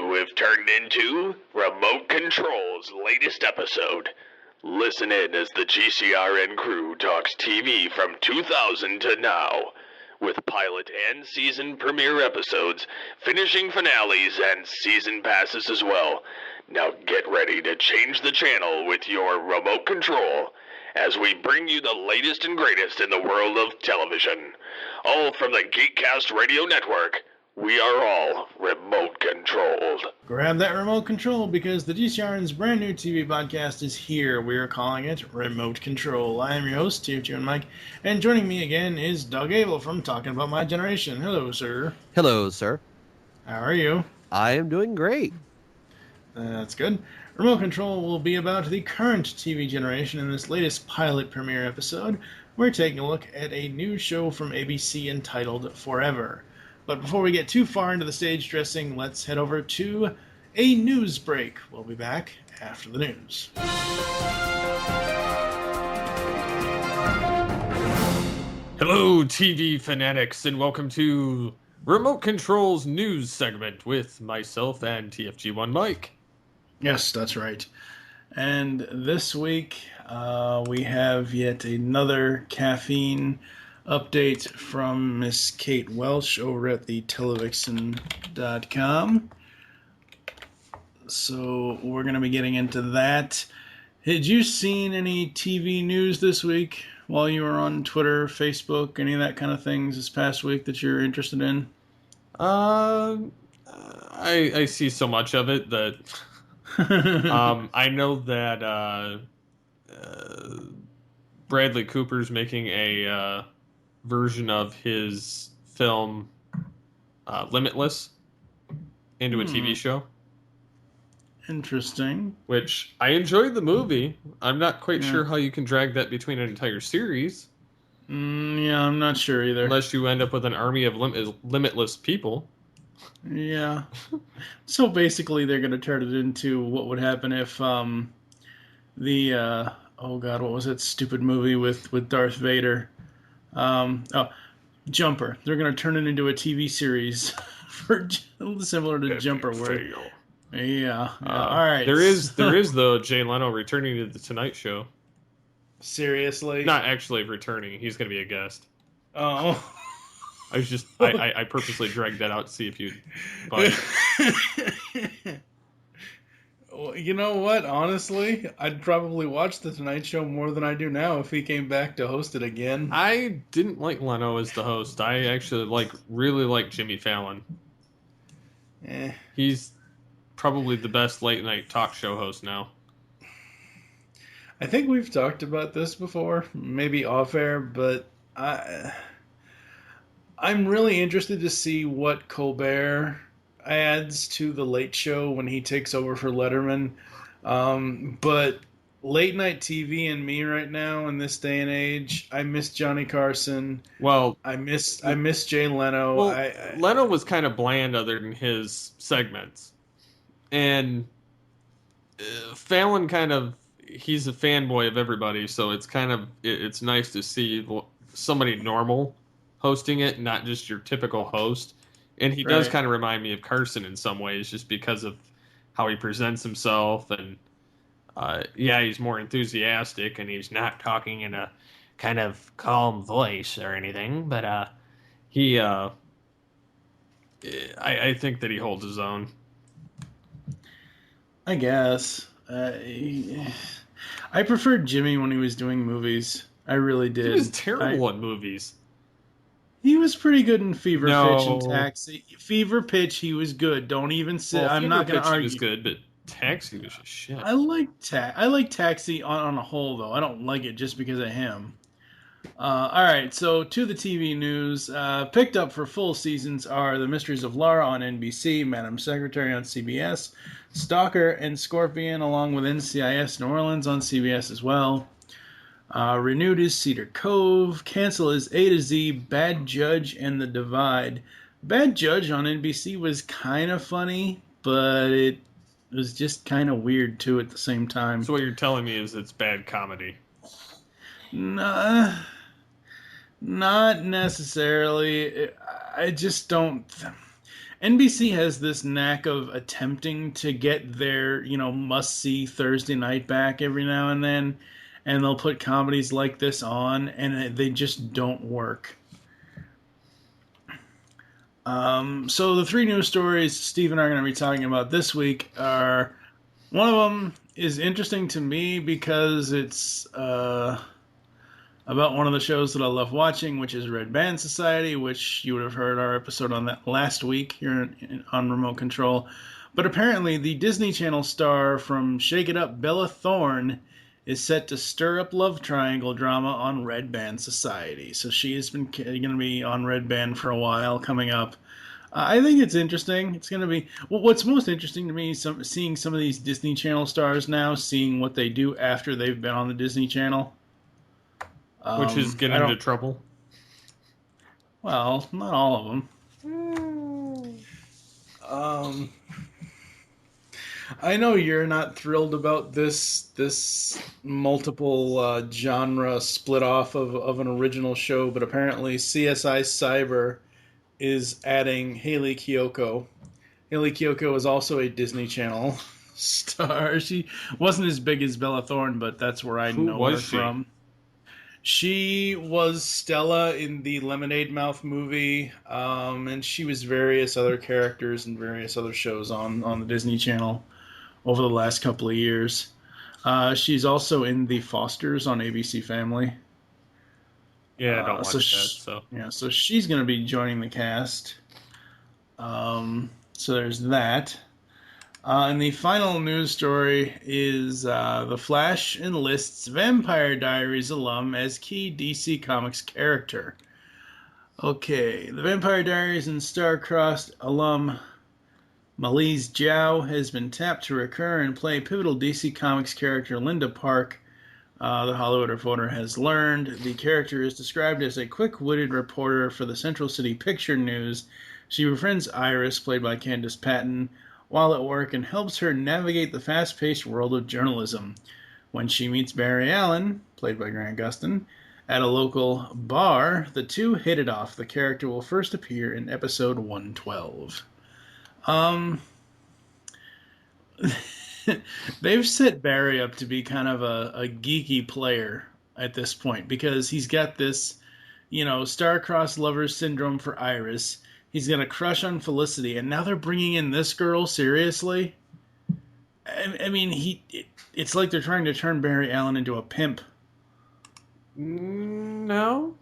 you have turned into Remote Control's latest episode. Listen in as the GCRN crew talks TV from 2000 to now, with pilot and season premiere episodes, finishing finales, and season passes as well. Now get ready to change the channel with your Remote Control as we bring you the latest and greatest in the world of television. All from the Geekcast Radio Network. We are all remote controlled. Grab that remote control because the GCRN's brand new TV podcast is here. We are calling it Remote Control. I am your host, TFG1Mike, and joining me again is Doug Able from Talking About My Generation. Hello, sir. Hello, sir. How are you? I am doing great. That's good. Remote Control will be about the current TV generation in this latest pilot premiere episode. We're taking a look at a new show from ABC entitled Forever. But before we get too far into the stage dressing, let's head over to a news break. We'll be back after the news. Hello, TV fanatics, and welcome to Remote Control's news segment with myself and TFG1Mike. Yes, that's right. And this week, we have yet another caffeine update from Miss Kate Welsh over at the televixen.com. So we're going to be getting into that. Had you seen any TV news this week while you were on Twitter, Facebook, any of that kind of things this past week that you're interested in? I see so much of it that I know that Bradley Cooper's making a version of his film Limitless into a TV show. Interesting. Which I enjoyed the movie. I'm not quite sure how you can drag that between an entire series. Yeah, I'm not sure either. Unless you end up with an army of limitless people. Yeah. So basically they're going to turn it into what would happen if oh god, what was that stupid movie with Darth Vader? Jumper. They're going to turn it into a TV series for similar to Jumper. Yeah. All right. There is though Jay Leno returning to the Tonight Show. Seriously? Not actually returning. He's going to be a guest. Oh. I purposely dragged that out to see if you'd bite. Well, you know what? Honestly, I'd probably watch The Tonight Show more than I do now if he came back to host it again. I didn't like Leno as the host. I actually really like Jimmy Fallon. He's probably the best late night talk show host now. I think we've talked about this before, maybe off air, but I'm really interested to see what Colbert adds to the Late Show when he takes over for Letterman. But late night TV and me right now in this day and age, I miss Johnny Carson. Well, I miss Jay Leno. Well, Leno was kind of bland other than his segments, and Fallon he's a fanboy of everybody, so it's nice to see somebody normal hosting it, not just your typical host. And he does kind of remind me of Carson in some ways, just because of how he presents himself. And he's more enthusiastic, and he's not talking in a kind of calm voice or anything. But I think that he holds his own. I guess. I preferred Jimmy when he was doing movies. I really did. He was terrible at movies. He was pretty good in Fever Pitch and Taxi. Fever Pitch, he was good. Don't even say. Well, I'm not going to argue. He was good, but Taxi was just shit. I like Taxi on a whole, though. I don't like it just because of him. All right, so to the TV news. Picked up for full seasons are The Mysteries of Laura on NBC, Madam Secretary on CBS, Stalker and Scorpion, along with NCIS New Orleans on CBS as well. Renewed is Cedar Cove. Cancel is A to Z, Bad Judge, and The Divide. Bad Judge on NBC was kind of funny, but it was just kind of weird, too, at the same time. So what you're telling me is it's bad comedy. Nah, not necessarily. I just don't... NBC has this knack of attempting to get their, must-see Thursday night back every now and then, and they'll put comedies like this on, and they just don't work. So the 3 news stories Steve and I are going to be talking about this week are, one of them is interesting to me because it's about one of the shows that I love watching, which is Red Band Society, which you would have heard our episode on that last week here on Remote Control. But apparently the Disney Channel star from Shake It Up, Bella Thorne, is set to stir up love triangle drama on Red Band Society. So she has been going to be on Red Band for a while coming up. I think it's interesting. It's going to be... Well, what's most interesting to me is seeing some of these Disney Channel stars now, seeing what they do after they've been on the Disney Channel. Which is getting into trouble. Well, not all of them. I know you're not thrilled about this multiple genre split off of an original show, but apparently CSI Cyber is adding Hayley Kiyoko. Hayley Kiyoko is also a Disney Channel star. She wasn't as big as Bella Thorne, but that's where I know her from. She was Stella in the Lemonade Mouth movie, and she was various other characters in various other shows on the Disney Channel over the last couple of years. She's also in The Fosters on ABC Family. Yeah, I don't watch that. So yeah, so she's going to be joining the cast. So there's that. And the final news story is The Flash enlists Vampire Diaries alum as key DC Comics character. Okay, the Vampire Diaries and Star-Crossed alum Malise Zhao has been tapped to recur and play pivotal DC Comics character Linda Park. The Hollywood Reporter has learned the character is described as a quick-witted reporter for the Central City Picture News. She befriends Iris, played by Candace Patton, while at work and helps her navigate the fast-paced world of journalism. When she meets Barry Allen, played by Grant Gustin, at a local bar, the two hit it off. The character will first appear in episode 112. They've set Barry up to be kind of a geeky player at this point because he's got this, star-crossed lovers syndrome for Iris. He's got a crush on Felicity, and now they're bringing in this girl, seriously? I mean, it's like they're trying to turn Barry Allen into a pimp. No?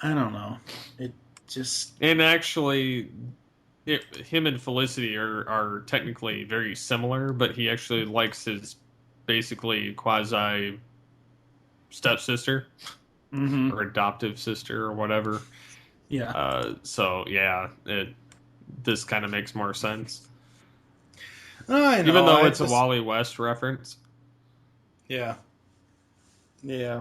I don't know. It just... And actually, him and Felicity are technically very similar, but he actually likes his basically quasi-stepsister, or adoptive sister, or whatever. Yeah. This kind of makes more sense. I know. Even though it's a Wally West reference. Yeah. Yeah.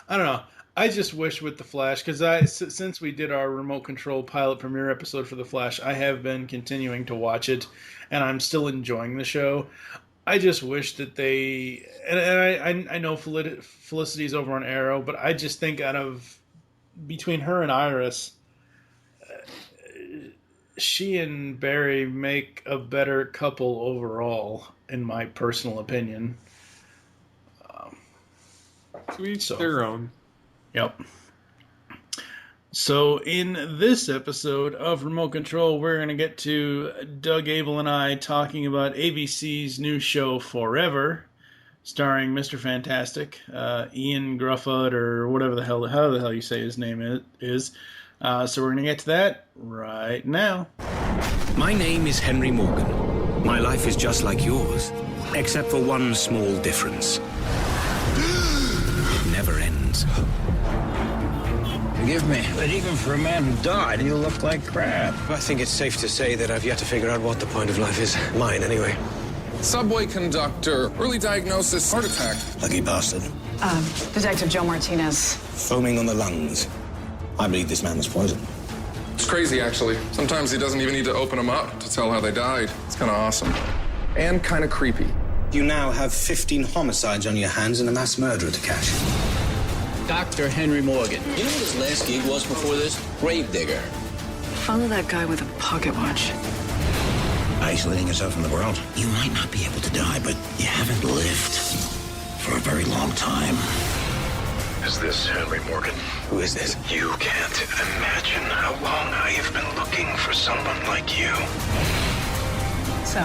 I don't know. I just wish with The Flash, because since we did our remote control pilot premiere episode for The Flash, I have been continuing to watch it, and I'm still enjoying the show. I just wish that they... And I know Felicity's over on Arrow, but I just think between her and Iris, she and Barry make a better couple overall, in my personal opinion. To each their own. Yep. So in this episode of Remote Control, we're going to get to Doug Able and I talking about ABC's new show Forever, starring Mr. Fantastic, Ioan Gruffudd, or whatever how the hell you say his name is. So we're going to get to that right now. My name is Henry Morgan. My life is just like yours, except for one small difference. It never ends. Forgive me, but even for a man who died, you look like crap. I think it's safe to say that I've yet to figure out what the point of life is. Mine, anyway. Subway conductor, early diagnosis, heart attack. Lucky bastard. Detective Joe Martinez. Foaming on the lungs. I believe this man was poisoned. It's crazy, actually. Sometimes he doesn't even need to open them up to tell how they died. It's kind of awesome. And kind of creepy. You now have 15 homicides on your hands and a mass murderer to catch. Dr. Henry Morgan. You know what his last gig was before this? Gravedigger. Follow that guy with a pocket watch. Isolating yourself from the world? You might not be able to die, but you haven't lived for a very long time. Is this Henry Morgan? Who is this? You can't imagine how long I have been looking for someone like you. So,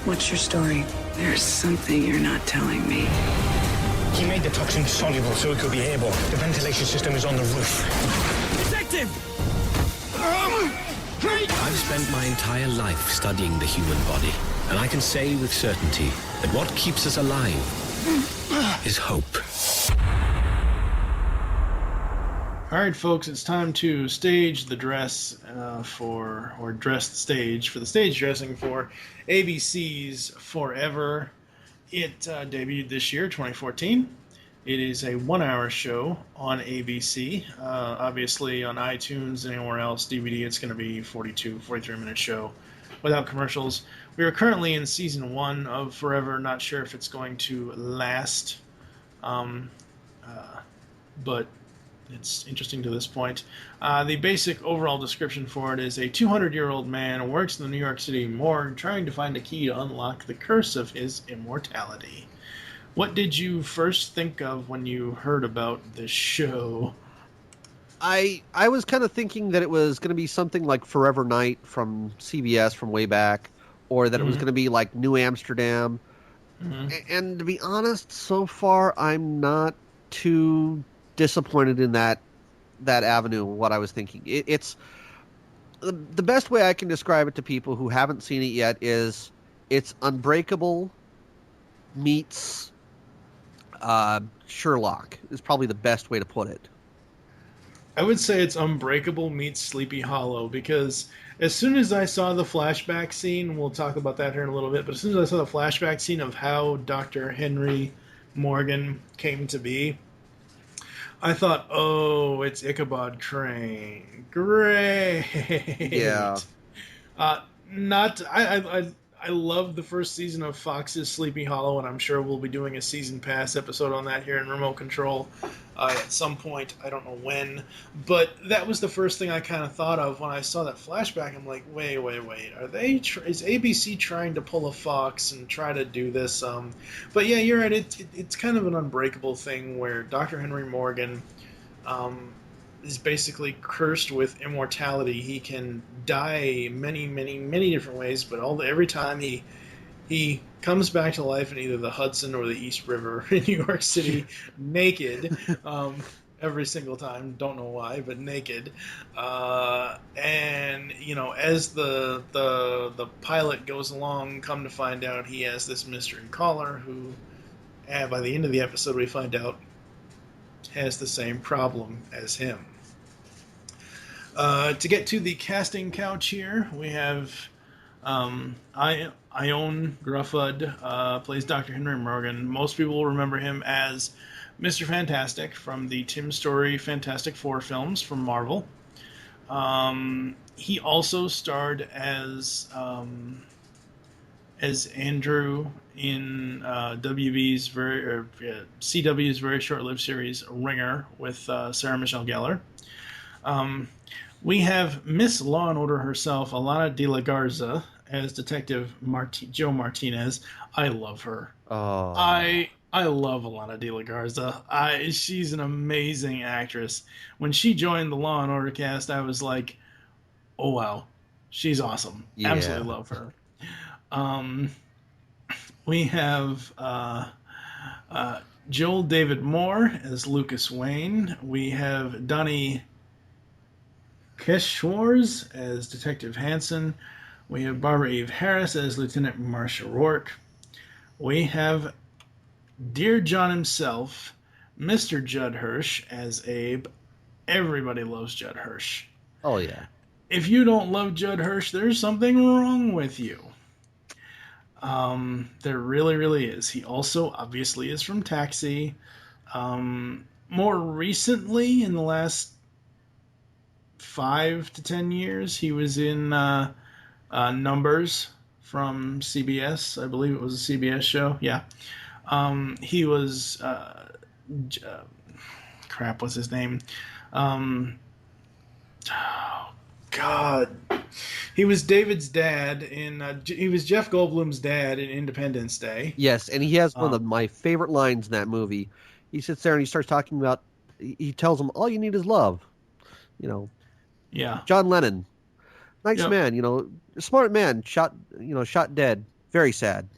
what's your story? There's something you're not telling me. He made the toxin soluble so it could be airborne. The ventilation system is on the roof. Detective! I've spent my entire life studying the human body, and I can say with certainty that what keeps us alive is hope. All right, folks, it's time to stage the dress dress the stage for the stage dressing for ABC's Forever. It debuted this year, 2014. It is a 1-hour show on ABC. Obviously, on iTunes and anywhere else, DVD, it's going to be 43-minute show without commercials. We are currently in season 1 of Forever. Not sure if it's going to last, but it's interesting to this point. The basic overall description for it is a 200-year-old man works in the New York City morgue trying to find a key to unlock the curse of his immortality. What did you first think of when you heard about this show? I was kind of thinking that it was going to be something like Forever Night from CBS from way back, or that it was going to be like New Amsterdam. And to be honest, so far I'm not too disappointed in that avenue. What I was thinking, it's the best way I can describe it to people who haven't seen it yet is it's Unbreakable meets Sherlock is probably the best way to put it. I would say it's Unbreakable meets Sleepy Hollow, because as soon as I saw the flashback scene, we'll talk about that here in a little bit, but as soon as I saw the flashback scene of how Dr. Henry Morgan came to be, I thought, oh, it's Ichabod Crane. Great. Yeah. I love the first season of Fox's Sleepy Hollow, and I'm sure we'll be doing a season pass episode on that here in Remote Control at some point. I don't know when. But that was the first thing I kind of thought of when I saw that flashback. I'm like, wait. Is ABC trying to pull a Fox and try to do this? But yeah, you're right. It's kind of an Unbreakable thing where Dr. Henry Morgan is basically cursed with immortality. He can die many different ways, but every time he comes back to life in either the Hudson or the East River in New York City, naked, every single time. Don't know why, but naked. And as the pilot goes along, come to find out he has this mystery caller who, by the end of the episode, we find out has the same problem as him. To get to the casting couch here, we have Ioan Gruffudd plays Dr. Henry Morgan. Most people will remember him as Mr. Fantastic from the Tim Story Fantastic Four films from Marvel. He also starred as Andrew in CW's very short-lived series Ringer with Sarah Michelle Gellar. We have Miss Law and Order herself, Alana De La Garza, as Detective Joe Martinez. I love her. Oh. I love Alana De La Garza. She's an amazing actress. When she joined the Law and Order cast, I was like, oh wow, she's awesome. Yeah. Absolutely love her. We have Joel David Moore as Lucas Wayne. We have Donnie Keshwars as Detective Hansen. We have Barbara Eve Harris as Lieutenant Marcia Rourke. We have Dear John himself, Mr. Judd Hirsch as Abe. Everybody loves Judd Hirsch. Oh, yeah. If you don't love Judd Hirsch, there's something wrong with you. There really, really is. He also obviously is from Taxi. More recently, in the last 5 to 10 years, he was in Numbers from CBS. I believe it was a CBS show. Yeah. He was what's his name? God. He was David's dad he was Jeff Goldblum's dad in Independence Day. Yes, and he has one of my favorite lines in that movie. He sits there and he starts talking about, he tells him, all you need is love. Yeah. John Lennon, nice Yep. man, smart man, shot dead. Very sad.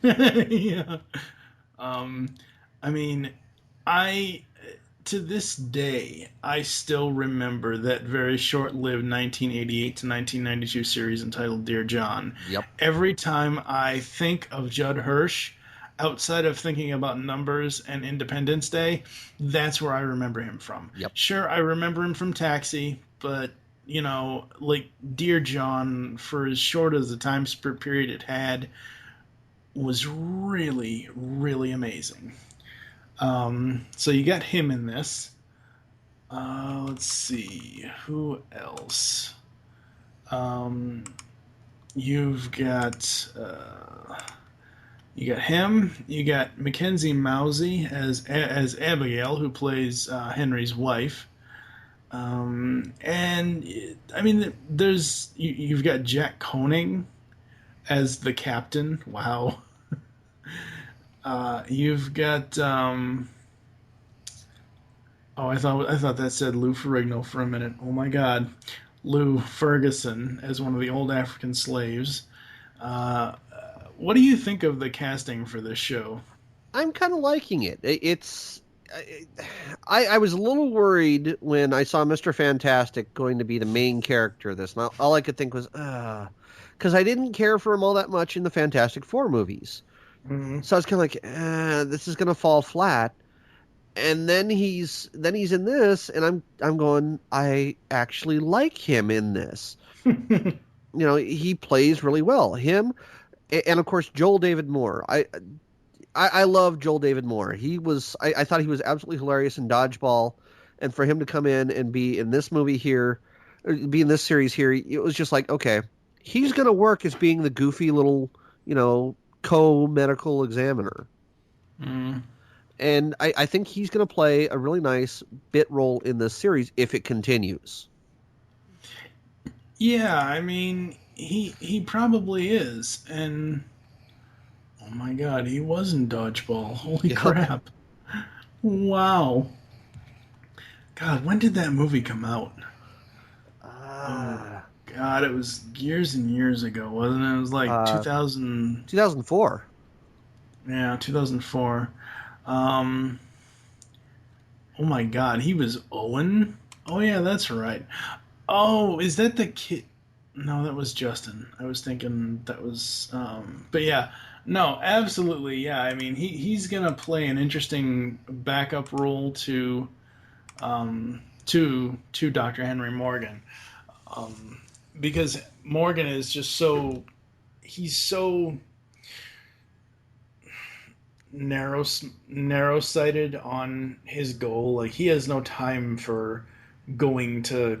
Yeah. I mean, to this day, I still remember that very short-lived 1988 to 1992 series entitled Dear John. Yep. Every time I think of Judd Hirsch, outside of thinking about Numbers and Independence Day, that's where I remember him from. Yep. Sure, I remember him from Taxi, but, like Dear John, for as short as the time period it had, was really, really amazing. So you got him in this. Let's see. Who else? You've got him. You got Mackenzie Mousey as Abigail, who plays Henry's wife. And I mean, you've got Jack Koenig as the captain. Wow. You've got I thought that said Lou Ferrigno for a minute. Oh my God, Lou Ferguson as one of the old African slaves. What do you think of the casting for this show? I'm kind of liking it. I was a little worried when I saw Mr. Fantastic going to be the main character of this. And all I could think was, because I didn't care for him all that much in the Fantastic Four movies. Mm-hmm. So I was kind of like, this is going to fall flat. And then he's in this, and I'm going, I actually like him in this. He plays really well. Him, and of course Joel David Moore. I love Joel David Moore. I thought he was absolutely hilarious in Dodgeball, and for him to come in and be in this movie here, or be in this series here, it was just like, okay, he's going to work as being the goofy little, co-medical examiner. Mm. And I think he's going to play a really nice bit role in this series if it continues. Yeah, I mean, he probably is. And, oh my God, he was in Dodgeball. Holy crap. Wow. God, when did that movie come out? Oh, God, it was years and years ago, wasn't it? It was like 2004. Yeah, 2004. Oh my God, he was Owen? Oh yeah, that's right. Oh, is that the kid? No, that was Justin. I was thinking that was, but yeah, no, absolutely, yeah. I mean, he's gonna play an interesting backup role to Dr. Henry Morgan, because Morgan is just he's so narrow-sighted on his goal. Like, he has no time for going to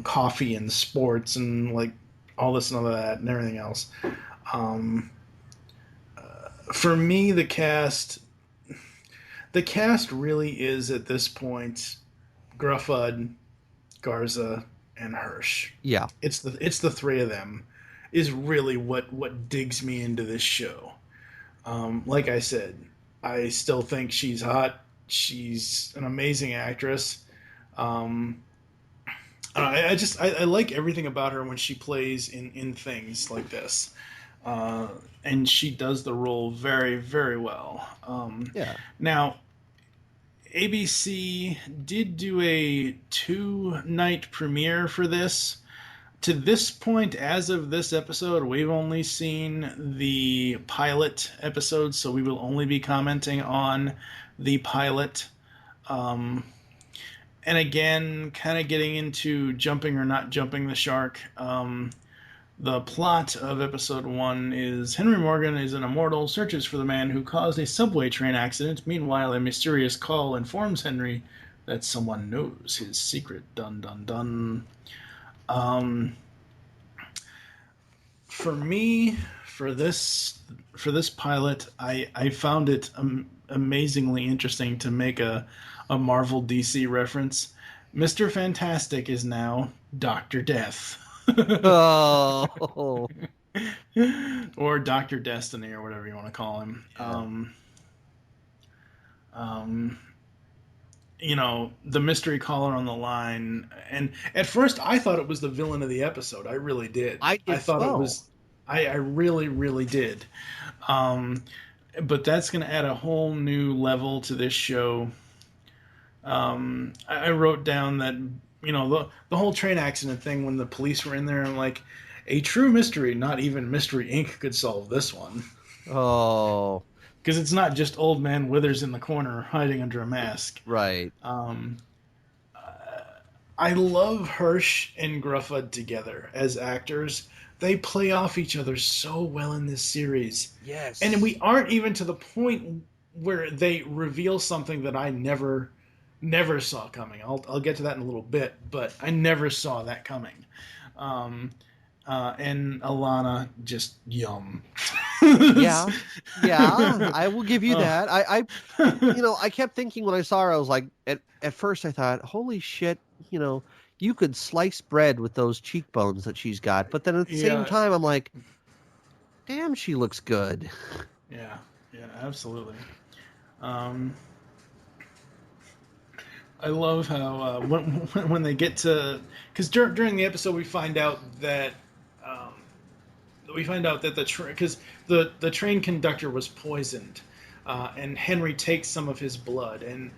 coffee and sports and like all this and all that and everything else. For me, the cast really is at this point Gruffudd, Garza, and Hirsch. Yeah, it's the three of them is really what digs me into this show. Like I said, I still think she's hot. She's an amazing actress. I like everything about her when she plays in things like this. And she does the role very, very well. Yeah. Now, ABC did do a 2-night premiere for this. To this point, as of this episode, we've only seen the pilot episode, so we will only be commenting on the pilot. And again, kind of getting into jumping or not jumping the shark. The plot of episode 1 is Henry Morgan is an immortal, searches for the man who caused a subway train accident. Meanwhile, a mysterious call informs Henry that someone knows his secret. Dun, dun, dun. For me, for this pilot, I found it amazingly interesting to make a Marvel DC reference, Mr. Fantastic is now Dr. Death. Oh. Or Dr. Destiny, or whatever you want to call him. The mystery caller on the line. And at first, I thought it was the villain of the episode. I really did. I thought it was. I really, really did. But that's going to add a whole new level to this show. I wrote down that, the whole train accident thing when the police were in there, I'm like, a true mystery, not even Mystery Inc. could solve this one. Oh. Because it's not just old man Withers in the corner hiding under a mask. Right. I love Hirsch and Gruffudd together as actors. They play off each other so well in this series. Yes. And we aren't even to the point where they reveal something that I never saw coming. I'll get to that in a little bit, but I never saw that coming. And Alana, just yum. Yeah, I will give you that. I kept thinking when I saw her, I was like, at first I thought, holy shit, you could slice bread with those cheekbones that she's got. But then at the same time, I'm like, damn, she looks good. Yeah, absolutely. I love how when they get to, because during the episode we find out that the train conductor was poisoned, and Henry takes some of his blood. And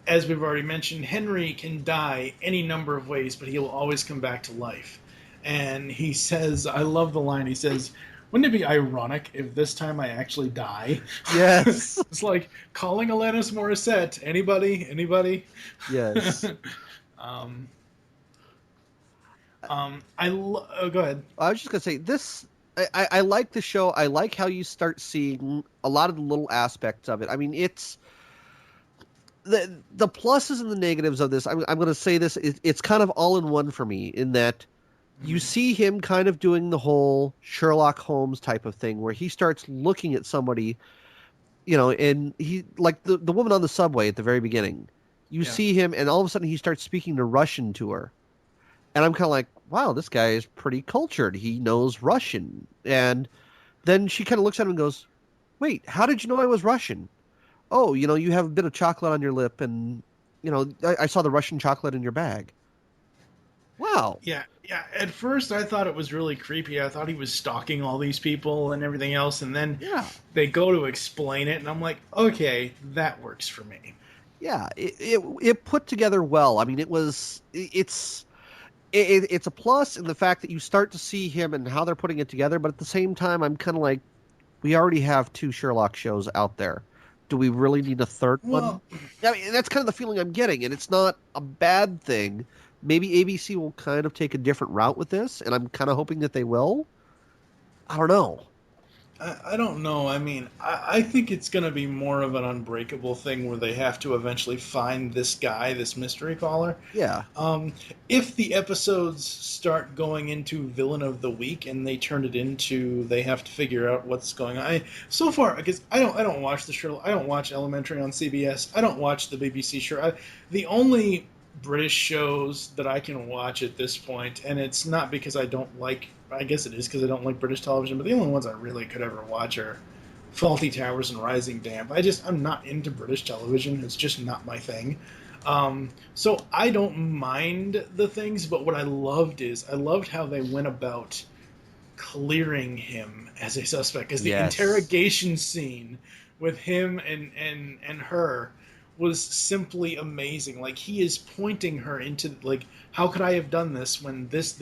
as we've already mentioned, Henry can die any number of ways, but he will always come back to life. And he says, I love the line. He says, "Wouldn't it be ironic if this time I actually die?" Yes. It's like calling Alanis Morissette. Anybody? Yes. Go ahead. I was just going to say, this, I like the show. I like how you start seeing a lot of the little aspects of it. I mean, it's the pluses and the negatives of this. I'm going to say this. It's kind of all in one for me, in that you see him kind of doing the whole Sherlock Holmes type of thing, where he starts looking at somebody, and he, like the woman on the subway at the very beginning. You see him, and all of a sudden he starts speaking to Russian to her. And I'm kind of like, wow, this guy is pretty cultured. He knows Russian. And then she kind of looks at him and goes, wait, how did you know I was Russian? Oh, you have a bit of chocolate on your lip, and, I saw the Russian chocolate in your bag. Wow. Yeah. At first, I thought it was really creepy. I thought he was stalking all these people and everything else. And then they go to explain it, and I'm like, okay, that works for me. Yeah, it put together well. I mean, it's a plus in the fact that you start to see him and how they're putting it together. But at the same time, I'm kind of like, we already have 2 Sherlock shows out there. Do we really need a third one? I mean, that's kind of the feeling I'm getting, and it's not a bad thing. Maybe ABC will kind of take a different route with this, and I'm kind of hoping that they will. I don't know. I don't know. I mean, I think it's going to be more of an Unbreakable thing where they have to eventually find this guy, this mystery caller. Yeah. If the episodes start going into Villain of the Week and they turn it into they have to figure out what's going on. So far, because I don't watch the show. I don't watch Elementary on CBS. I don't watch the BBC show. The only British shows that I can watch at this point, and it's not because I don't like, I guess it is because I don't like British television, but the only ones I really could ever watch are Fawlty Towers and Rising Damp. I'm not into British television. It's just not my thing. So I don't mind the things, but what I loved how they went about clearing him as a suspect, because the interrogation scene with him and her was simply amazing. Like, he is pointing her into, like, how could I have done this when this,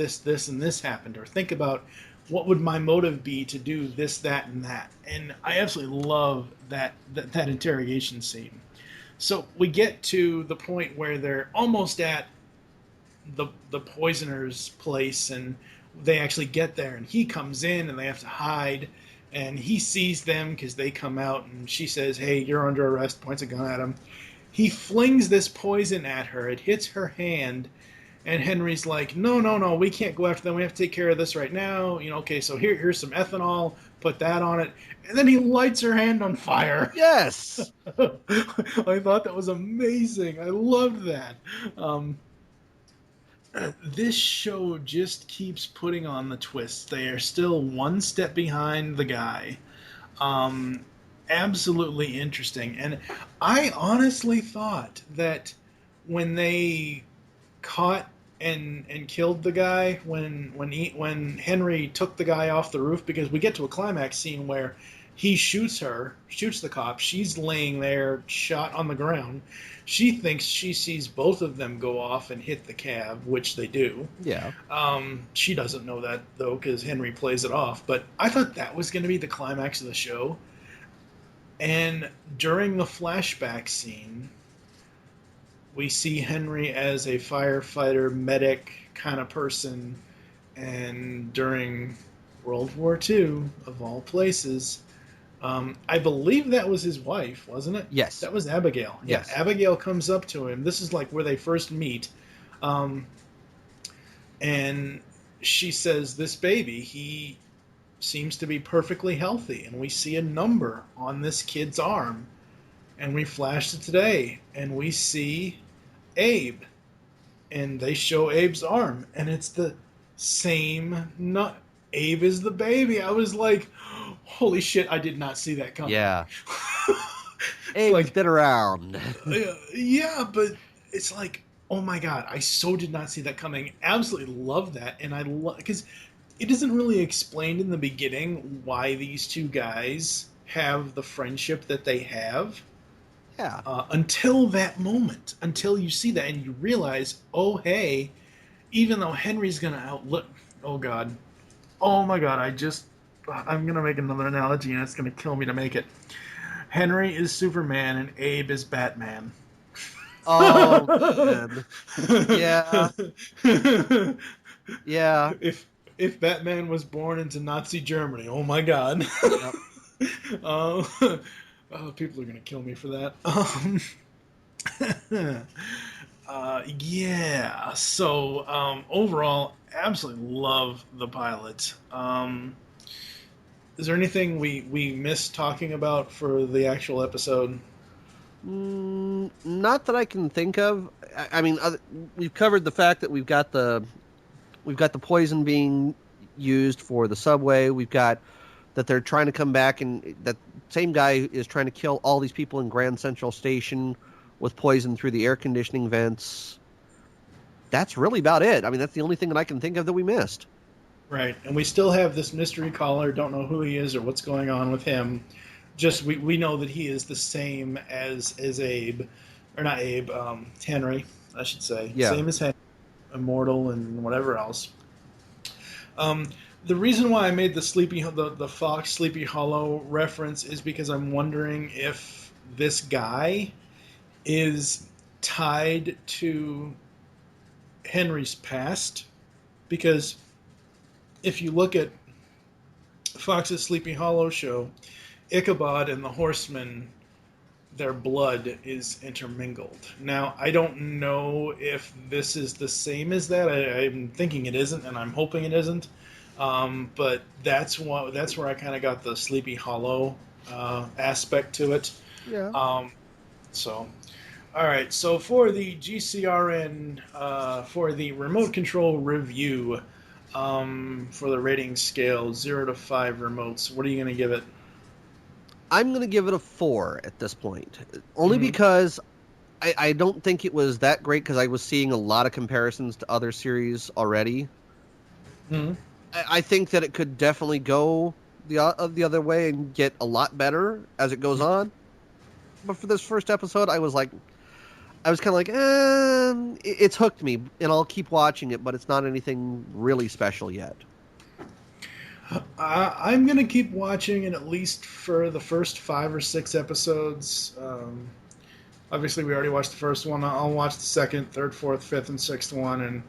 and this happened? Or think about what would my motive be to do this, that, and that. And I absolutely love that interrogation scene. So we get to the point where they're almost at the poisoner's place, and they actually get there, and he comes in, and they have to hide. And he sees them because they come out, and she says, "Hey, you're under arrest," points a gun at him. He flings this poison at her. It hits her hand, and Henry's like, no, we can't go after them. We have to take care of this right now. Okay, so here's some ethanol. Put that on it. And then he lights her hand on fire. Yes! I thought that was amazing. I loved that. this show just keeps putting on the twists. They are still one step behind the guy. Absolutely interesting. And I honestly thought that when they caught and killed the guy, when Henry took the guy off the roof, because we get to a climax scene where he shoots the cop. She's laying there, shot on the ground. She thinks she sees both of them go off and hit the cab, which they do. Yeah. She doesn't know that, though, because Henry plays it off. But I thought that was going to be the climax of the show. And during the flashback scene, we see Henry as a firefighter, medic kind of person. And during World War II, of all places, I believe that was his wife, wasn't it? Yes. That was Abigail. Yes. Yeah, Abigail comes up to him. This is like where they first meet. And she says, this baby, he seems to be perfectly healthy. And we see a number on this kid's arm. And we flash to today. And we see Abe. And they show Abe's arm. And it's the same nut. Abe is the baby. I was like, holy shit, I did not see that coming. Yeah. Abe's like, been around. Yeah, but it's like, oh my god, I so did not see that coming. Absolutely love that. And I love, because it isn't really explained in the beginning why these two guys have the friendship that they have. Yeah. Until that moment. Until you see that and you realize, oh hey, even though Henry's going to outlive... Oh god. Oh my god, I'm going to make another analogy and it's going to kill me to make it. Henry is Superman and Abe is Batman. Oh, man. Yeah. Yeah. If Batman was born into Nazi Germany, oh my god. Yep. People are going to kill me for that. Yeah. So, overall, absolutely love the pilot. Is there anything we missed talking about for the actual episode? Not that I can think of. I mean, we've covered the fact that we've got the poison being used for the subway. We've got that they're trying to come back, and that same guy is trying to kill all these people in Grand Central Station with poison through the air conditioning vents. That's really about it. I mean, that's the only thing that I can think of that we missed. Right, and we still have this mystery caller, don't know who he is or what's going on with him. Just, we know that he is the same as Abe, or not Abe, Henry, I should say. Yeah. Same as Henry, immortal and whatever else. The reason why I made the Fox Sleepy Hollow reference is because I'm wondering if this guy is tied to Henry's past, because if you look at Fox's Sleepy Hollow show, Ichabod and the Horsemen, their blood is intermingled. Now, I don't know if this is the same as that. I'm thinking it isn't, and I'm hoping it isn't. But that's where I kind of got the Sleepy Hollow aspect to it. Yeah. All right. So for the GCRN, for the remote control review, for the rating scale 0 to 5 remotes, what are you going to give it? I'm going to give it a 4 at this point. Only because I don't think it was that great, because I was seeing a lot of comparisons to other series already. Mm-hmm. I think that it could definitely go the other way and get a lot better as it goes on. But for this first episode, I was kind of like, it's hooked me, and I'll keep watching it, but it's not anything really special yet. I'm going to keep watching it at least for the first 5 or 6 episodes. Obviously, we already watched the first one. I'll watch the second, third, fourth, fifth, and sixth one, and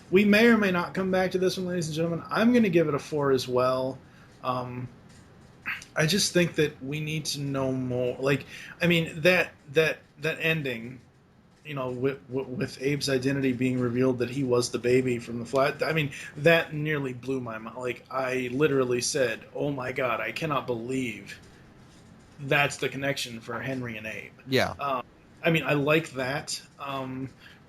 we may or may not come back to this one, ladies and gentlemen. I'm going to give it a 4 as well. I just think that we need to know more. Like, I mean, that ending, you know, with Abe's identity being revealed that he was the baby from the flat. I mean, that nearly blew my mind. Like, I literally said, "Oh my God, I cannot believe that's the connection for Henry and Abe." Yeah. I mean, I like that.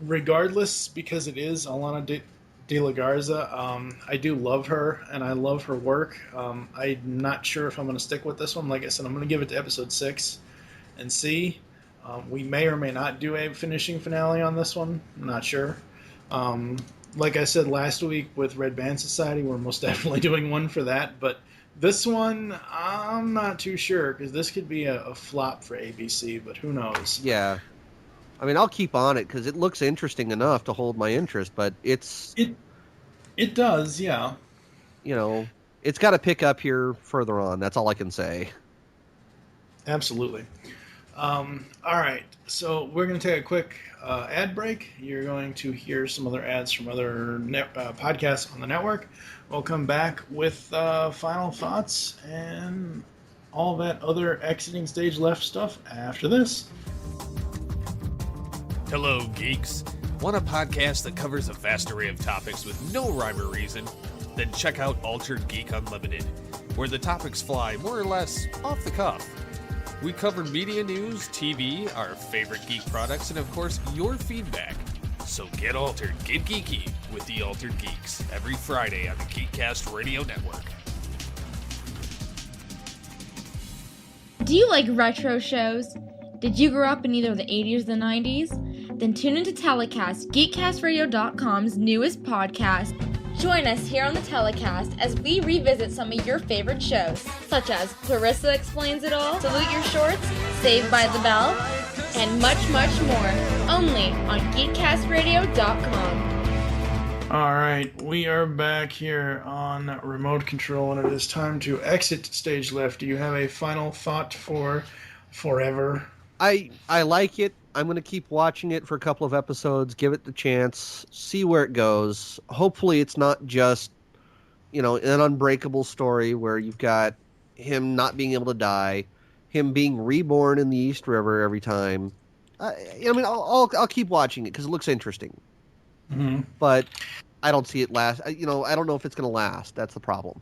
regardless, because it is Alana De La Garza, I do love her, and I love her work. I'm not sure if I'm going to stick with this one. Like I said, I'm going to give it to episode 6 and see. We may or may not do a finishing finale on this one. I'm not sure. Like I said last week with Red Band Society, we're most definitely doing one for that. But this one, I'm not too sure, because this could be a flop for ABC, but who knows? Yeah. I mean, I'll keep on it because it looks interesting enough to hold my interest, but It does, yeah. You know, it's got to pick up here further on. That's all I can say. Absolutely. All right, so we're going to take a quick ad break. You're going to hear some other ads from other podcasts on the network. We'll come back with final thoughts and all that other exiting stage left stuff after this. Hello, geeks. Want a podcast that covers a vast array of topics with no rhyme or reason? Then check out Altered Geek Unlimited, where the topics fly more or less off the cuff. We cover media news, TV, our favorite geek products, and of course, your feedback. So get altered, get geeky with the Altered Geeks every Friday on the Geekcast Radio Network. Do you like retro shows? Did you grow up in either the 80s or the 90s? Then tune into Telecast, GeekCastRadio.com's newest podcast. Join us here on the Telecast as we revisit some of your favorite shows, such as Clarissa Explains It All, Salute Your Shorts, Saved by the Bell, and much, much more, only on GeekCastRadio.com. All right, we are back here on Remote Control, and it is time to exit stage left. Do you have a final thought for Forever? I like it. I'm going to keep watching it for a couple of episodes, give it the chance, see where it goes. Hopefully it's not just, an unbreakable story where you've got him not being able to die, him being reborn in the East River every time. I'll keep watching it because it looks interesting. Mm-hmm. But I don't see it last. I don't know if it's going to last. That's the problem.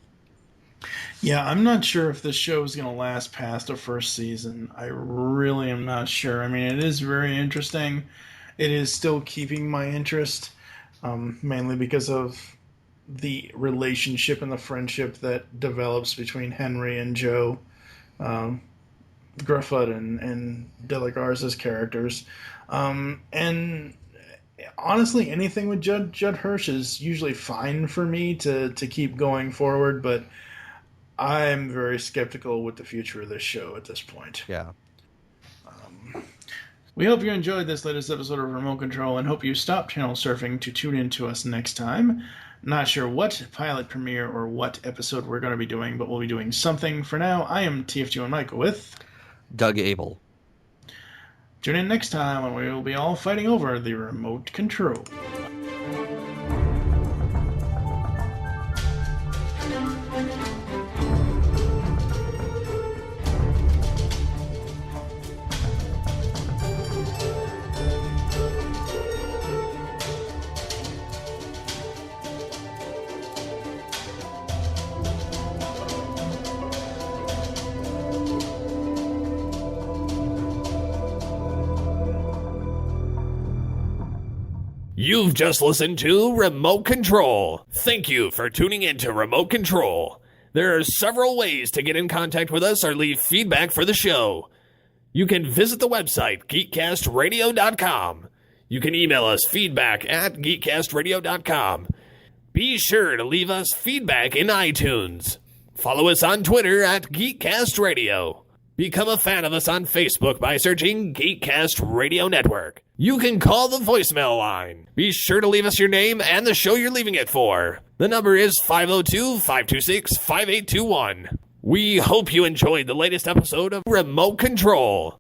Yeah, I'm not sure if this show is going to last past the first season. I really am not sure. I mean, it is very interesting. It is still keeping my interest, mainly because of the relationship and the friendship that develops between Henry and Joe Gruffudd and De La Garza's characters. And honestly, anything with Judd Hirsch is usually fine for me to keep going forward, but I'm very skeptical with the future of this show at this point. Yeah. We hope you enjoyed this latest episode of Remote Control and hope you stop channel surfing to tune in to us next time. Not sure what pilot premiere or what episode we're going to be doing, but we'll be doing something. For now, I am TFG1Mike with Doug Able. Tune in next time when we will be all fighting over the remote control. You've just listened to Remote Control. Thank you for tuning in to Remote Control. There are several ways to get in contact with us or leave feedback for the show. You can visit the website, geekcastradio.com. You can email us feedback@geekcastradio.com. Be sure to leave us feedback in iTunes. Follow us on Twitter @GeekCastRadio. Become a fan of us on Facebook by searching Geekcast Radio Network. You can call the voicemail line. Be sure to leave us your name and the show you're leaving it for. The number is 502-526-5821. We hope you enjoyed the latest episode of Remote Control.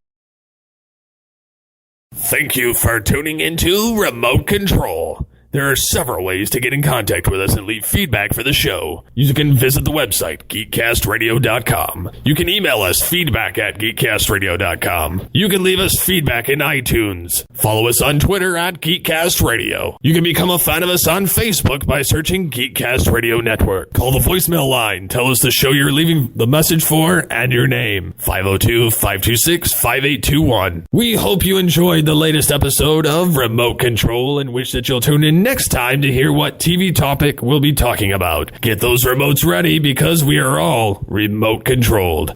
Thank you for tuning into Remote Control. There are several ways to get in contact with us and leave feedback for the show. You can visit the website, geekcastradio.com. You can email us, feedback@geekcastradio.com. You can leave us feedback in iTunes. Follow us on Twitter @GeekCastRadio. You can become a fan of us on Facebook by searching Geekcast Radio Network. Call the voicemail line. Tell us the show you're leaving the message for and your name. 502-526-5821. We hope you enjoyed the latest episode of Remote Control and wish that you'll tune in next time to hear what TV topic we'll be talking about. Get those remotes ready because we are all remote controlled.